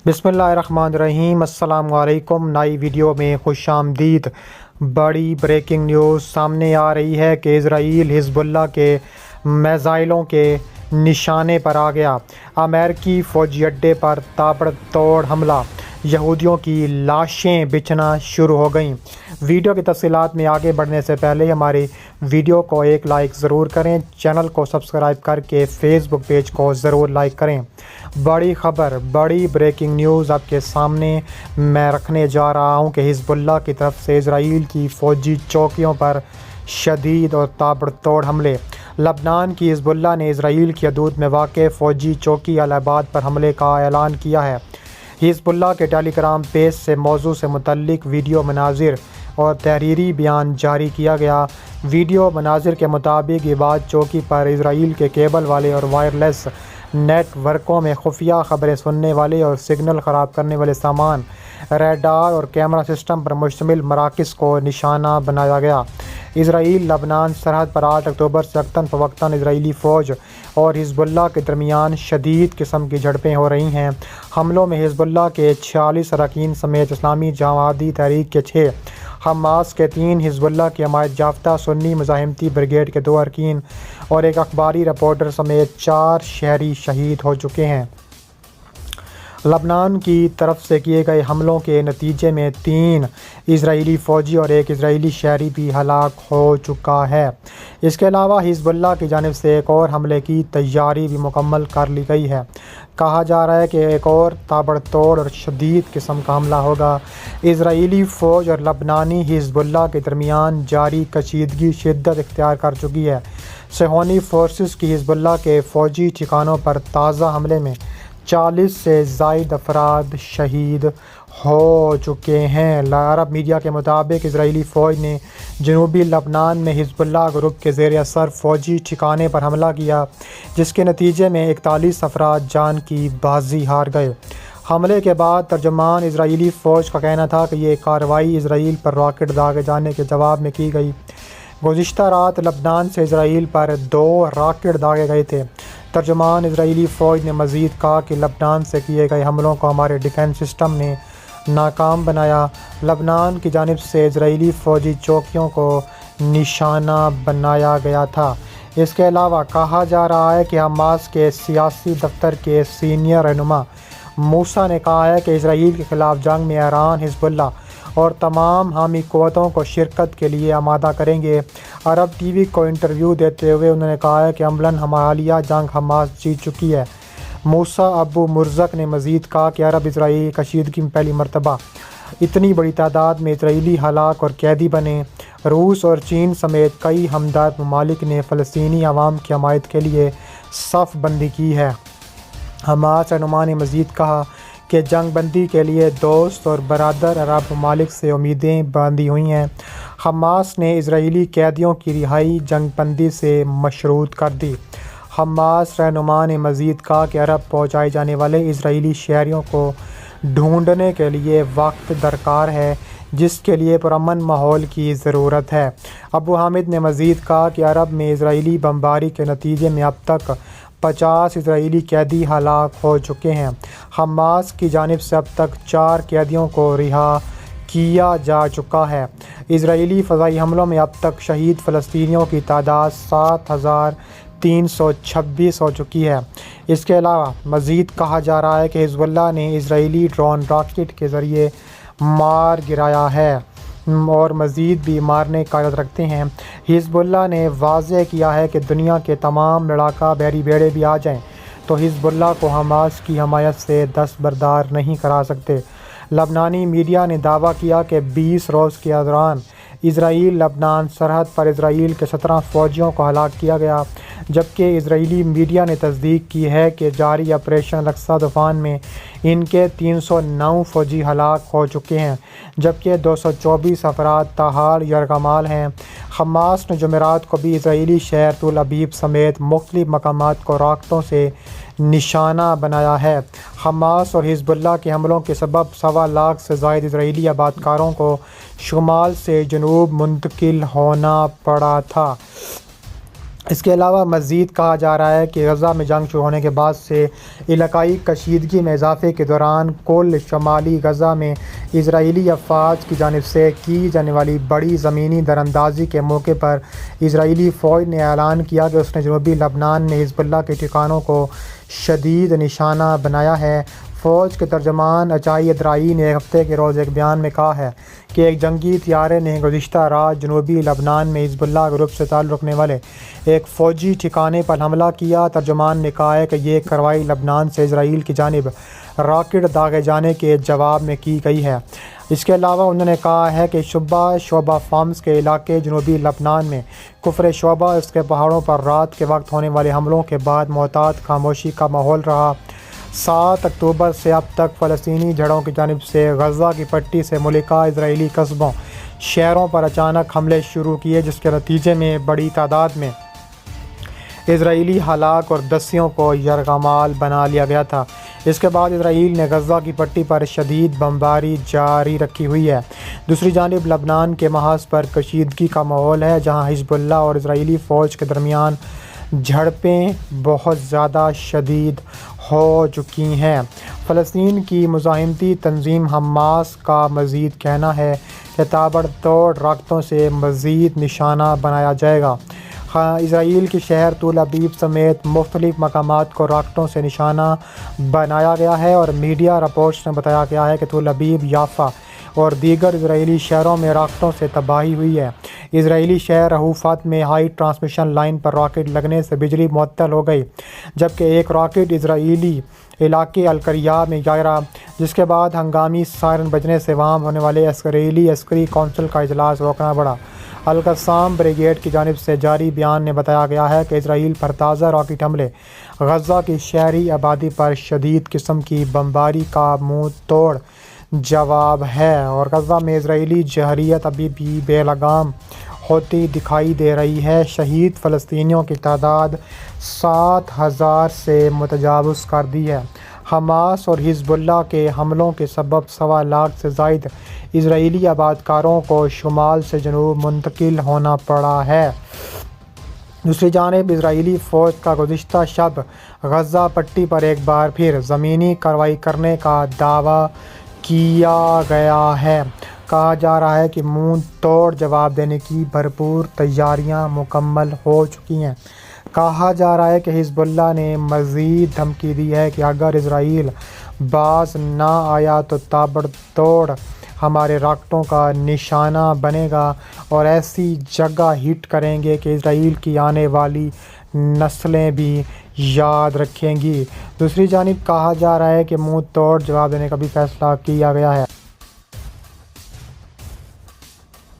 बिस्मिल्लाहिर्रहमानिर्रहीम। अस्सलाम वालेकुम। नई वीडियो में खुश आमदीद। बड़ी ब्रेकिंग न्यूज़ सामने आ रही है कि इजराइल हिजबुल्लाह के मिसाइलों के निशाने पर आ गया। अमेरिकी फ़ौजी अड्डे पर ताबड़तोड़ हमला, यहूदियों की लाशें बिछना शुरू हो गईं। वीडियो की तफसीलात में आगे बढ़ने से पहले हमारी वीडियो को एक लाइक ज़रूर करें, चैनल को सब्सक्राइब करके फेसबुक पेज को ज़रूर लाइक करें। बड़ी ख़बर, बड़ी ब्रेकिंग न्यूज़ आपके सामने मैं रखने जा रहा हूं कि हिजबुल्लाह की तरफ से इजराइल की फ़ौजी चौकियों पर शदीद और ताबड़तोड़ हमले। लबनान की हिजबुल्लाह ने इजराइल की हदूद में वाक़ फ़ौजी चौकी अल-अबाद पर हमले का ऐलान किया है। हिजबुल्लाह के टेलीग्राम पेज से मौजू से मुतल्लिक वीडियो मनाजिर और तहरीरी बयान जारी किया गया। वीडियो मनाजिर के मुताबिक इबाद चौकी पर इजराइल के केबल वाले और वायरलेस नेटवर्कों में खुफिया खबरें सुनने वाले और सिग्नल ख़राब करने वाले सामान, रडार और कैमरा सिस्टम पर मुश्तमिल मराकज़ को निशाना बनाया गया। इजराइल लबनान सरहद पर 8 अक्टूबर से वक्तन फ़वक्तन इजराइली फ़ौज और हिजबुल्लाह के दरमियान शदीद किस्म की झड़पें हो रही हैं। हमलों में हिजबुल्लाह के 46 अरकान समेत इस्लामी जहादी तहरीक के 6, हमास के 3, हिजबुल्लाह की हमायत याफ्ता सुन्नी मुजाहिमती ब्रिगेड के 2 अरकान और एक अखबारी रिपोर्टर समेत 4 शहरी शहीद हो चुके हैं। लबनान की तरफ से किए गए हमलों के नतीजे में 3 इजरायली फ़ौजी और 1 इजरायली शहरी भी हलाक हो चुका है। इसके अलावा हिजबुल्लाह की जानिब से एक और हमले की तैयारी भी मुकम्मल कर ली गई है। कहा जा रहा है कि एक और ताबड़तोड़ और शदीद किस्म का हमला होगा। इजरायली फ़ौज और लबनानी हिजबुल्लाह के दरमियान जारी कशीदगी शिद्दत इख्तियार कर चुकी है। सेहोनी फोर्सेस की हिजबुल्लाह के फ़ौजी ठिकानों पर ताज़ा हमले में 40 से ज़ायद अफराद शहीद हो चुके हैं। अरब मीडिया के मुताबिक इजरायली फ़ौज ने जनूबी लबनान में हिजबुल्लाह ग्रुप के ज़ेर असर फ़ौजी ठिकाने पर हमला किया, जिसके नतीजे में 41 अफराद जान की बाजी हार गए। हमले के बाद तर्जुमान इजरायली फ़ौज का कहना था कि ये कार्रवाई इजराइल पर रॉकेट दागे जाने के जवाब में की गई। गुज़िश्ता रात लबनान से इजराइल पर 2 रॉकेट दागे गए थे। तर्जुमान इजरायली फ़ौज ने मज़ीद कहा कि लबनान से किए गए हमलों को हमारे डिफेंस सिस्टम ने नाकाम बनाया। लबनान की जानिब से इजरायली फ़ौजी चौकियों को निशाना बनाया गया था। इसके अलावा कहा जा रहा है कि हमास के सियासी दफ्तर के सीनियर रहनुमा मूसा ने कहा है कि इजराइल के ख़िलाफ़ जंग में ईरान, हिजबुल्लाह और तमाम हामी क़ुव्वतों को शिरकत के लिए आमादा करेंगे। अरब टीवी को इंटरव्यू देते हुए उन्होंने कहा है कि अमलन हालिया जंग हमास जीत चुकी है। मूसा अबू मुर्ज़क ने मज़ीद कहा कि अरब इजराइल कशीदगी में पहली मरतबा इतनी बड़ी तादाद में इजरायली हलाक और कैदी बने। रूस और चीन समेत कई हमदर्द ममालिक ने फ़लस्तीनी अवाम की हमायत के लिए सफ़ बंदी की है। हमास रहनुमा ने मज़ीद कहा कि जंग बंदी के लिए दोस्त और बरादर अरब ममालिक से उम्मीदें बांधी हुई हैं। हमास ने इजरायली कैदियों की रिहाई जंग बंदी से मशरूत कर दी। हमास रहनुमा ने मज़ीद कहा कि अरब पहुँचाए जाने वाले इजरायली शहरियों को ढूंढने के लिए वक्त दरकार है, जिसके लिए पुरअमन माहौल की ज़रूरत है। अबू हामिद ने मज़ीद कहा कि अरब में इजरायली बमबारी के नतीजे में अब तक 50 इजरायली कैदी हलाक हो चुके हैं। हमास की जानिब से अब तक 4 कैदियों को रिहा किया जा चुका है। इजरायली फ़ज़ाई हमलों में अब तक शहीद फ़लस्तीनियों की तादाद 7326 हो चुकी है। इसके अलावा मज़ीद कहा जा रहा है कि हिजबुल्लाह ने इजरायली ड्रोन रॉकेट के ज़रिए मार गिराया है और मज़ीद भी मारने का इरादा रखते हैं। हिजबुल्लाह ने वाज़ेह किया है कि दुनिया के तमाम लड़ाका बहरी बेड़े भी आ जाएं तो हिजबुल्लाह को हमास की हमायत से दस्तबरदार नहीं करा सकते। लबनानी मीडिया ने दावा किया कि 20 रोज़ के दौरान इजराइल लबनान सरहद पर इजराइल के 17 फ़ौजियों को हलाक किया गया, जबकि इजरायली मीडिया ने तस्दीक की है कि जारी ऑपरेशन रक्सा तूफ़ान में इनके 309 फ़ौजी हलाक हो चुके हैं, जबकि 224 अफराद ताहाल यरगमाल हैं। हमास ने जुमेरात को भी इजरायली शहर तुल अबीब समेत मुख्तलिफ मकामात को रॉकेटों से نشانہ بنایا ہے۔ حماس اور حزب اللہ کے حملوں کے سبب 1.25 لاکھ سے زائد اسرائیلی آبادکاروں کو شمال سے جنوب منتقل ہونا پڑا تھا۔ اس کے علاوہ مزید کہا جا رہا ہے کہ غزہ میں جنگ شروع ہونے کے بعد سے علاقائی کشیدگی میں اضافے کے دوران کل شمالی غزہ میں اسرائیلی افواج کی جانب سے کی جانے والی بڑی زمینی دراندازی کے موقع پر اسرائیلی فوج نے اعلان کیا کہ اس نے جنوبی لبنان میں حزب اللہ کے ٹھکانوں کو شدید نشانہ بنایا ہے۔ فوج کے ترجمان اچائی ادرائی نے ایک ہفتے کے روز ایک بیان میں کہا ہے کہ ایک جنگی طیارے نے گزشتہ رات جنوبی لبنان میں حزب اللہ گروپ سے تعلق رکھنے والے ایک فوجی ٹھکانے پر حملہ کیا۔ ترجمان نے کہا ہے کہ یہ کارروائی لبنان سے اسرائیل کی جانب راکٹ داغے جانے کے جواب میں کی گئی ہے۔ اس کے علاوہ انہوں نے کہا ہے کہ شعبہ فامس کے علاقے جنوبی لبنان میں کفر شعبہ اس کے پہاڑوں پر رات کے وقت ہونے والے حملوں کے بعد محتاط خاموشی کا ماحول رہا۔ 7 اکتوبر سے اب تک فلسطینی جھڑوں کی جانب سے غزہ کی پٹی سے ملکہ اسرائیلی قصبوں شہروں پر اچانک حملے شروع کیے، جس کے نتیجے میں بڑی تعداد میں اسرائیلی ہلاک اور دسیوں کو یرغمال بنا لیا گیا تھا۔ اس کے بعد اسرائیل نے غزہ کی پٹی پر شدید بمباری جاری رکھی ہوئی ہے۔ دوسری جانب لبنان کے محاذ پر کشیدگی کا ماحول ہے، جہاں حزب اللہ اور اسرائیلی فوج کے درمیان جھڑپیں بہت زیادہ شدید ہو چکی ہیں۔ فلسطین کی مزاحمتی تنظیم حماس کا مزید کہنا ہے کہ تابڑ توڑ راکٹوں سے مزید نشانہ بنایا جائے گا۔ اسرائیل کے شہر تل ابیب سمیت مختلف مقامات کو راکٹوں سے نشانہ بنایا گیا ہے اور میڈیا رپورٹس میں بتایا گیا ہے کہ تل ابیب، یافا اور دیگر اسرائیلی شہروں میں راکٹوں سے تباہی ہوئی ہے۔ اسرائیلی شہر رہوفت میں ہائی ٹرانسمیشن لائن پر راکٹ لگنے سے بجلی معطل ہو گئی، جبکہ ایک راکٹ اسرائیلی علاقے القریہ میں گرا، جس کے بعد ہنگامی سائرن بجنے سے وہاں ہونے والے اسرائیلی عسکری کونسل کا اجلاس روکنا پڑا۔ القسام بریگیڈ کی جانب سے جاری بیان میں بتایا گیا ہے کہ اسرائیل پر تازہ راکٹ حملے غزہ کی شہری آبادی پر شدید قسم کی بمباری کا منہ توڑ جواب ہے اور غزہ میں اسرائیلی جارحیت ابھی بھی بے لگام ہوتی دکھائی دے رہی ہے۔ شہید فلسطینیوں کی تعداد 7,000 سے متجاوز کر دی ہے۔ حماس اور حزب اللہ کے حملوں کے سبب 1.25 لاکھ سے زائد اسرائیلی آبادکاروں کو شمال سے جنوب منتقل ہونا پڑا ہے۔ دوسری جانب اسرائیلی فوج کا گزشتہ شب غزہ پٹی پر ایک بار پھر زمینی کارروائی کرنے کا دعویٰ کیا گیا ہے۔ کہا جا رہا ہے کہ منہ توڑ جواب دینے کی بھرپور تیاریاں مکمل ہو چکی ہیں۔ کہا جا رہا ہے کہ حزب اللہ نے مزید دھمکی دی ہے کہ اگر اسرائیل باز نہ آیا تو تابڑ توڑ ہمارے راکٹوں کا نشانہ بنے گا اور ایسی جگہ ہٹ کریں گے کہ اسرائیل کی آنے والی نسلیں بھی یاد رکھیں گی۔ دوسری جانب کہا جا رہا ہے کہ منہ توڑ جواب دینے کا بھی فیصلہ کیا گیا ہے۔